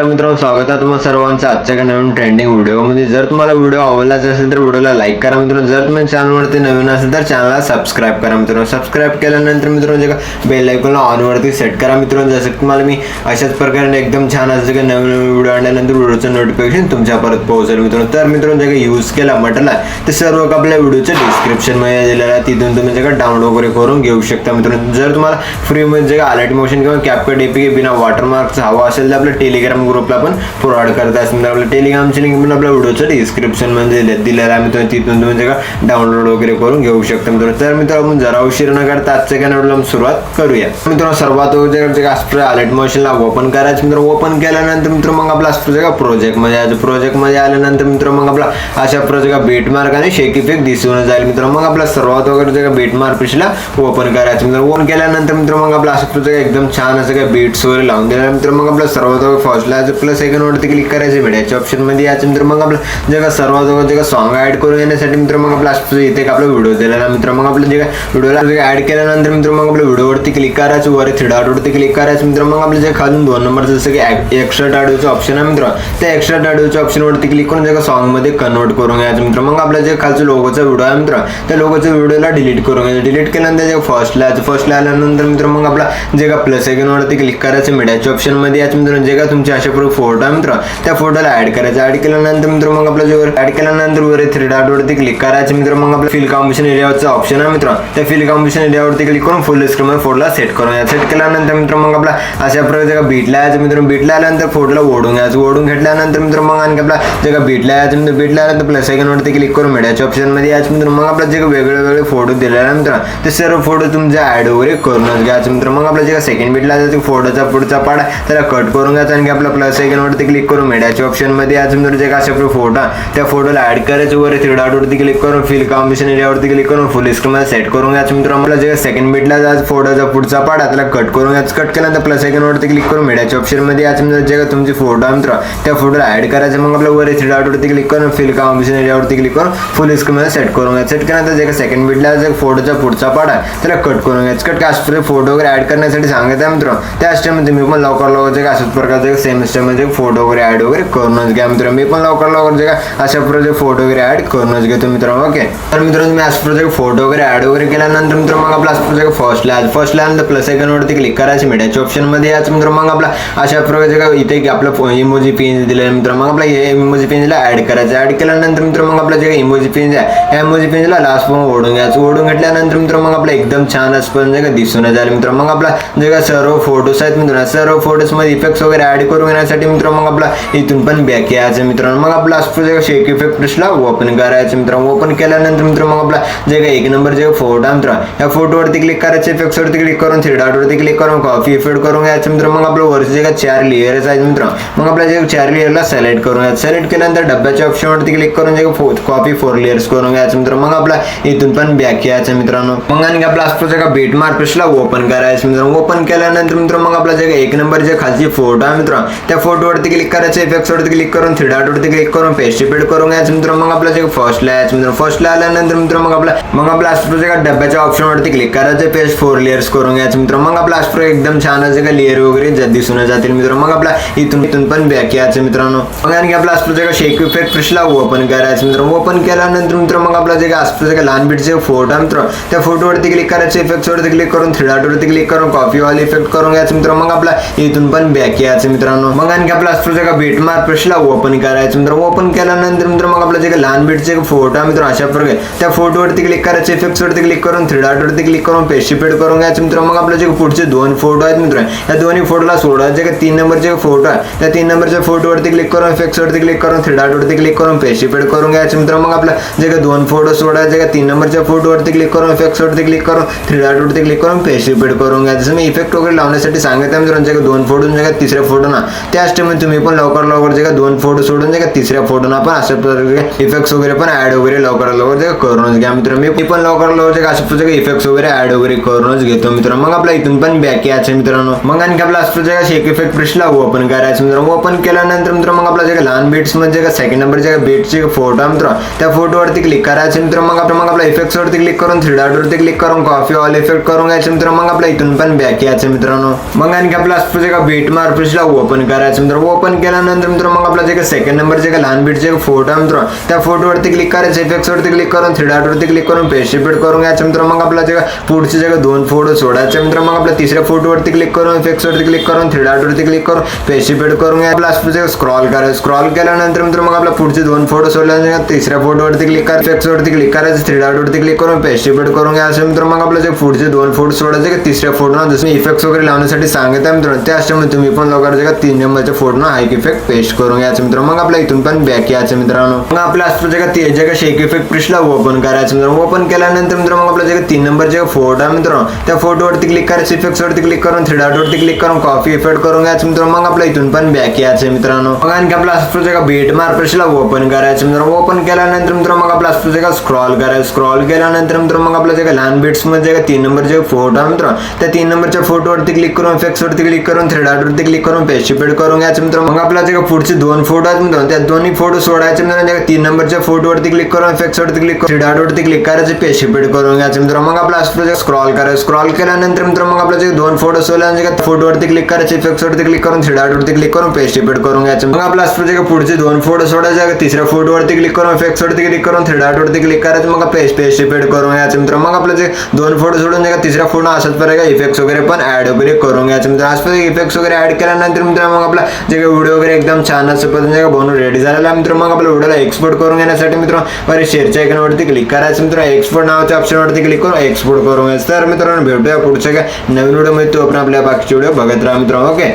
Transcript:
नमस्कार मित्रांनो, स्वागत आहे तुम्हाला सर्वांचं आजच्या एका नवीन ट्रेंडिंग व्हिडिओमध्ये। जर तुम्हाला व्हिडिओ आवडलाच असेल तर व्हिडिओला लाईक करा मित्रांनो। जर तुम्ही चॅनलवरती नवीन असेल तर चॅनलला सबस्क्राईब करा मित्रांनो। सबस्क्राईब केल्यानंतर मित्रांनो जे बेल आयकॉनला ऑन वरती सेट करा मित्रांनो। जसं की तुम्हाला मी अशाच प्रकारे एकदम छान असं की नवीन व्हिडिओ आणल्यानंतर व्हिडिओचं नोटिफिकेशन तुमच्यापर्यंत पोहोचेल मित्रांनो। तर मित्रांनो जे यूज केला म्हटलं ते सर्व आपल्या व्हिडिओच्या डिस्क्रिप्शन मध्ये दिलेलं आहे, तिथून तुम्ही जे डाउनलोड वगैरे करून घेऊ शकता मित्रांनो। जर तुम्हाला फ्री मध्ये जे अलर्ट मोशन किंवा कॅपकट एपीके बिना वॉटरमार्कचा हवा असेल तर आपल्या टेलिग्राम ग्रुपला पण प्रोव्हाइड करत असतील। आपल्या टेलिग्रामची लिंक पण आपल्या व्हिडिओच्या डिस्क्रिप्शन मध्ये दिलेला आहे मित्रांनो, तिथून तुम्ही जे डाउनलोड वगैरे करून घेऊ शकता मित्रांनो। तर मित्रांनो आपण जरा उशीर न करता आजच्या व्हिडिओला सुरुवात करूया मित्रांनो। सर्वात अगोदर अलर्ट मोशनला ओपन करायचं मित्रांनो। ओपन केल्यानंतर मित्रांनो मग आपला असतो प्रोजेक्ट मध्ये आल्यानंतर मित्रांनो मग आपला अशा प्रोजेक्ट बीट मार्क आणि शेक इफेक्ट दिसून जाईल मित्रांनो। मग आपला सर्वात अगोदर बीट मार्क पेजला ओपन करायचं मित्रांनो। ओपन केल्यानंतर मित्रांनो मग आपला असं प्रोजेक्ट एकदम छान असं काय बीट्स वगैरे लावून दिला मित्रांनो। मग आपला सर्वात अगोदर फर्स्टला प्लस आयकॉन वरती क्लिक करायचं, मीडियाच्या ऑप्शन मध्ये यायचं मित्रांनो। मग आपला जे सर्वात अगोदर सॉन्ग ऍड करून घेण्यासाठी मित्रांनो मग आपला इथे आपला व्हिडिओ दिलेला मित्रांनो। मग आपलं जे व्हिडिओला ऍड केल्यानंतर मित्रांनो मग आपल्या व्हिडिओवरती क्लिक करायचं, वर थ्री डॉट वरती क्लिक करायचं मित्रांनो। मग आपलं जे खालून 2 नंबरचं जसं की एक्स्ट्रा ऑडिओचं ऑप्शन आहे मित्रांनो, त्या एक्स्ट्रा ऑडिओच्या ऑप्शन वरती क्लिक करून जे सॉन्ग मध्ये कन्वर्ट करून घ्यायचं मित्रांनो। मग आपलं जे खालचं लोगोचा व्हिडिओ आहे मित्रांनो, त्या लोगोच्या व्हिडिओला डिलीट करून घ्यायचं। डिलीट केल्यानंतर जे फर्स्टला आल्यानंतर मित्रांनो मग आपला जे प्लस आयकॉन वरती क्लिक करायचं, मीडियाच्या ऑप्शन मध्ये याचं मित्रांनो जे तुमच्या अशा प्रकारे फोटो आहे मित्रांनो, त्या फोटोला ऍड करायचं। ऍड केल्यानंतर मित्रांनो मग आपला जे ऍड केल्यानंतर वर थ्री डॉट वरती क्लिक करायचं मित्रांनो। मग आपलं फिल कॉम्बिनेशन एरियावरचं ऑप्शन आहे मित्रांनो, त्या फिल कॉम्बिनेशन एरियावरती क्लिक करून फुल स्क्रीन फोटोला सेट करून घ्यायचं। सेट केल्यानंतर मित्रांनो मग आपला अशा प्रकारे बीटला यायचं मित्रांनो। बीटला आल्यानंतर फोटोला ओढून घ्यायचं। ओढून घेतल्यानंतर मित्रांनो मग आणखी आपला जे बीटला यायचं, बीटला आल्यानंतर प्लस आयकॉन वरती क्लिक करून मीडियाच्या ऑप्शन मध्ये यायचं मित्रांनो। मग आपला जे वेगळे फोटो दिलेला आहे मित्रांनो, ते सर्व फोटो तुमच्या ऍड वगैरे करून घ्यायचं मित्रांनो। मग आपला जे सेकंड बीटला जायचं फोटोचा पुढचा पार्ट त्याला कट करून घ्यायचा आणि आपला प्लस आयकॉन वरती क्लिक करून मीडियाच्या ऑप्शन मध्ये यायचं मित्रांनो। जे अशा फोटो त्या फोटोला ऍड करायचं, वर थ्री डॉट वरती क्लिक करून फिल कॉम्बिनेशन एरियावरती क्लिक करून फुल स्क्रीन मध्ये सेट करून घ्यायचं मित्रांनो। आपला जे सेकंड बीटला जायचं फोटोचा पुढचा पार्ट त्याला कट करून घ्यायचं। कट केल्यानंतर प्लस आयकॉन वरती क्लिक करून मीडियाच्या ऑप्शन मध्ये यायचं मित्रांनो। जे तुमची फोटो आहे मित्रांनो, त्या फोटोला ऍड करायचं। मग आपल्या वर थ्री डॉट वरती क्लिक करून फिल कॉम्बिनेशन एरियावरती क्लिक करून फुल स्क्रीन मध्ये सेट करून घ्यायचं। सेट केल्यानंतर जे सेकंड बीटला जे फोटोचा पुढचा पार्ट आहे त्याला कट करून घ्यायचं। कट काय फोटो वगैरे ऍड करण्यासाठी सांगत आहे मित्रांनो, त्या स्टेपमध्ये मी पण लवकर जे अशाच प्रकारचे सेम स्टेपमध्ये फोटो वगैरे ऍड वगैरे करूनच घ्या मित्रांनो। मी पण लवकर जे अशा प्रकारचे फोटो वगैरे ऍड करूनच घेतो मित्रांनो। ओके, तर मित्रांनो मी अशा प्रकारचे फोटो वगैरे ऍड वगैरे केल्यानंतर मित्रांनो मग आपला प्रोजेक्ट फर्स्टला आल्यानंतर प्लस आयकॉन वरती क्लिक करायचं, मीडियाच्या ऑप्शन मध्ये यायचं मित्रांनो। मग आपला अशा प्रकारचे इथे आपला इमोजी पेज दिलेला मित्रांनो। मग आपला इमोजी पेजला ऍड करायचं। ऍड केल्यानंतर मित्रांनो मग आपला जे इमोजी पेज आहे या इमोजी पेजला लास्ट पण ओढून घ्यायचं। ओढून घेतल्यानंतर मित्रांनो मग आपला एकदम छान असं दिसून जाईल मित्रांनो। मग आपला जे सर्व फोटोज आहेत मित्रांनो, सर्व फोटोज मध्ये इफेक्ट्स वगैरे ऍड करून घेण्यासाठी मित्रांनो मग आपला इथून पण बॅक यायचं मित्रांनो। मग आपला असं शेक इफेक्ट पेजला ओपन करायचं मित्रांनो। ओपन केल्यानंतर मित्रांनो मग आपला जे एक नंबर जे फोटो आहे मित्रांनो, या फोटोवरती क्लिक करायचं, इफेक्ट्स वरती क्लिक करून थ्री डॉट वरती क्लिक करून कॉपी इफेक्ट करून घ्यायचं मित्रांनो। मग आपलं वरचे जे 4 लेयर्स आहेत मित्रांनो, मग आपल्या जे 4 लेयरला सिलेक्ट करून घ्यायचं। सिलेक्ट केल्यानंतर डब्याच्या ऑप्शन वरती क्लिक करून जे कॉपी 4 लेयर्स करून घ्यायचं मित्रांनो। मग आपला इथून पण बॅक यायचं मित्रांनो। मग आणखी आपला असं बीट मार्क पेजला ओपन करायचं मित्रांनो। ओपन केल्यानंतर मित्रांनो मग आपला जे एक नंबर जे खालची फोटो आहे मित्रांनो, त्या फोटोवरती क्लिक करायचं, इफेक्ट्स वरती क्लिक करून थ्री डॉट वरती क्लिक करून पेस्ट रिपीट करून घ्यायचं मित्रांनो। मग आपला जे फर्स्टला यायचं मित्रांनो। फर्स्टला आल्यानंतर मित्रांनो मग आपला असं डब्याच्या ऑप्शन वरती क्लिक करायचं, पेस्ट 4 लेयर्स करून घ्यायचं मित्रांनो। मग आपला असं एकदम छान असं का लेयर वगैरे दिसून जातील मित्रांनो। मग आपला इथून पण बॅक यायचं मित्रांनो। मग आणखी आपला असं शेक इफेक्ट पेजला ओपन करायचं मित्रांनो। ओपन केल्यानंतर मित्रांनो मग आपला जे असं लहान बीटचे फोटो आहे मित्रांनो, त्या फोटोवरती क्लिक करायचं, इफेक्ट्स वरती क्लिक करून थ्री डॉट वरती क्लिक करून कॉपी वाल इफेक्ट करून घ्यायचं मित्रांनो। मग आपला इथून पण बॅक यायचं मित्रांनो। मग आणखी आपला असं बीट मार्क पेजला ओपन करायचं मित्रांनो। ओपन केल्यानंतर मित्रांनो मग आपला जे लहान बीटचे फोटो आहे मित्रांनो, अशा प्रकारे त्या फोटोवरती क्लिक करायचं, इफेक्ट्स वरती क्लिक करून थ्री डॉट वरती क्लिक करून पेस्ट रिपीट करून घ्यायचं मित्रांनो। मग आपले जे पुढचे 2 फोटो आहेत मित्रांनो, या दोन्ही फोटोला सोडायचे का 3 नंबरचे फोटो आहे, त्या 3 नंबरच्या फोटोवरती क्लिक करून इफेक्ट्स वरती क्लिक करून थ्री डॉट वरती क्लिक करून पेस्ट रिपीट करून घ्यायचं मित्रांनो। मग आपला जे 2 फोटो सोडायचे का 3 नंबरच्या फोटोवरती क्लिक करून इफेक्ट्स वरती क्लिक करून थ्री डॉट वरती क्लिक करून पेस्ट रिपीट करून घ्यायचं। जसं मी इफेक्ट वगैरे लावण्यासाठी सांगत आहे मित्रांनो, जे 2 फोटो जे तिसऱ्या फोटो ना त्या स्टेपमध्ये तुम्ही पण लवकर जे 2 फोटो सोडून जे तिसऱ्या फोटोना पण अशा प्रकारे इफेक्ट्स वगैरे पण ऍड वगैरे लवकर जे करूनच घ्या मित्रांनो। मी पण लवकर जे अशा प्रकारे इफेक्ट्स वगैरे ऍड वगैरे करूनच घेतो मित्रांनो। मग आपला इथून पण बॅक यायचं मित्रांनो। मग आणखी आपला असं जे शेक इफेक्ट पेजला ओपन करायचं मित्रांनो। ओपन केल्यानंतर मित्रांनो मग आपला जे लहान बीट्स मध्ये सेकंड नंबरच्या बीटचे फोटो आहे मित्रांनो, त्या फोटोवरती क्लिक करायचं मित्रांनो। मग आपला इफेक्ट्स वरती क्लिक करून थ्री डॉट वरती क्लिक करून कॉपी ऑल इफेक्ट करून घ्यायचं मित्रांनो। मग आपला इथून पण बॅक यायचं मित्रांनो। मग आणखी आपला असं बीट मार्क पेजला ओपन करायचं मित्रांनो. ओपन केल्यानंतर मित्रांनो मग आपला जे काही सेकंड नंबरचे काही लहान बीटचे फोटो आहे मित्रांनो, त्या फोटोवरती क्लिक करायचं, इफेक्ट्स वरती क्लिक करून थ्री डॉट वरती क्लिक करून पेस्ट रिपीट करून घ्यायचं मित्रांनो. मग आपला जे पुढचे जे दोन फोटो सोडायचे मित्रांनो, मग आपल्या तिसऱ्या फोटोवरती क्लिक करून इफेक्ट्स वरती क्लिक करून थ्री डॉट वरती क्लिक करून पेस्ट रिपीट करून घ्या. आपला स्क्रॉल करायचं, स्क्रॉल केल्यानंतर मित्रांनो मग आपल्या पुढचे दोन फोटो सोडल्यानंतर तिसऱ्या फोटोवरती क्लिक करायचं, इफेक्ट्स वरती क्लिक करायचं, थ्री डॉट वरती क्लिक करून पेस्ट रिपीट करून घ्यायचं मित्रांनो. मग आपल्या जे पुढचे दोन फोटो सोडायचे तिसऱ्या फोटोना जसं इफेक्ट्स वगैरे लावण्यासाठी सांगत आहे मित्रांनो, त्या अशामध्ये तुम्ही पण लवकर का 3 नंबरच्या फोटोना हाईक इफेक्ट पेस्ट करून घ्यायचं मित्रांनो. मग आपल्या इथून पण बॅक यायचं मित्रांनो. मग आपल्या जे का शेक इफेक्ट प्रिशला ओपन करायचं मित्रांनो. ओपन केल्यानंतर मित्रांनो मग आपल्या जे 3 नंबरचे फोटो आहे मित्रांनो, त्या फोटोवरती क्लिक करायचं, इफेक्ट्स वरती क्लिक करून थ्री डॉट वरती क्लिक करून कॉपी इफेक्ट करून घ्यायचं मित्रांनो. मग आपल्या इथून पण बॅक यायचं मित्रांनो. मग आणखी आपल्या जे का बीट मार्क प्रिशला ओपन करायचं मित्रांनो. ओपन केल्यानंतर मित्रांनो मग आपल्या जे का स्क्रॉल करायचं, स्क्रॉल केल्यानंतर मित्रांनो मग आपल्या जे का लहान बीट्स मध्ये 3 नंबरचे फोटो आहे मित्रांनो, त्या 3 नंबरच्या फोटोवरती क्लिक करून इफेक्ट्स वरती क्लिक करून थ्री डॉट वरती क्लिक करून पेस्ट रिपीट करून घ्यायचं मित्रांनो. मग आपल्या जे पुढचे दोन फोटो आहेत मित्रांनो, त्या दोन्ही फोटो सोडायचे मित्रांनो. 3 नंबरच्या फोटोवरती क्लिक करून इफेक्ट्स वरती क्लिक करून थ्री डॉट वरती क्लिक करायचं, पेस्ट रिपीट करून घ्यायचं मित्रांनो. मग आपला स्क्रॉल करायचं, स्क्रॉल केल्यानंतर मित्रांनो मग आपल्या जे दोन फोटो सोडल्यानंतर फोटोवरती क्लिक करायचे, इफेक्ट्स वरती क्लिक करून थ्री डॉट वरती क्लिक करून पेस्ट रिपीट करून घ्यायचं. मग आपला पुढचे दोन फोटो सोडायचे, तिसऱ्या फोटोवरती क्लिक करून इफेक्ट्स वरती क्लिक करून थ्री डॉट वरती क्लिक करायचं, मग पेस्ट रिपीट करून घ्यायचं मित्रांनो. मग आपले जे दोन फोटो सोडून तिसऱ्या फोटो अशाच प्रकारे इफेक्ट्स वगैरे पण ऍड वगैरे करून घ्यायचं मित्रांनो. अशा इफेक्ट्स वगैरे ऍड केल्यानंतर मित्रांनो मग आपला जे काही व्हिडिओ वगैरे एकदम छान असं पद्धतीने बनवून रेडी झालेला आहे मित्रांनो. मग आपल्या व्हिडिओला एक्सपोर्ट करून घेण्यासाठी मित्रांनो वर शेअरच्या आयकॉनवरती क्लिक करायचं मित्रांनो. एक्सपोर्ट नावाच्या ऑप्शनवरती क्लिक करून एक्सपोर्ट करून घ्यायचं. तर मित्रांनो भेटूया पुढच्या काय नवीन व्हिडिओ मध्ये. तो आपण आपल्या बाकीचे व्हिडिओ बघत राहा मित्रांनो. ओके.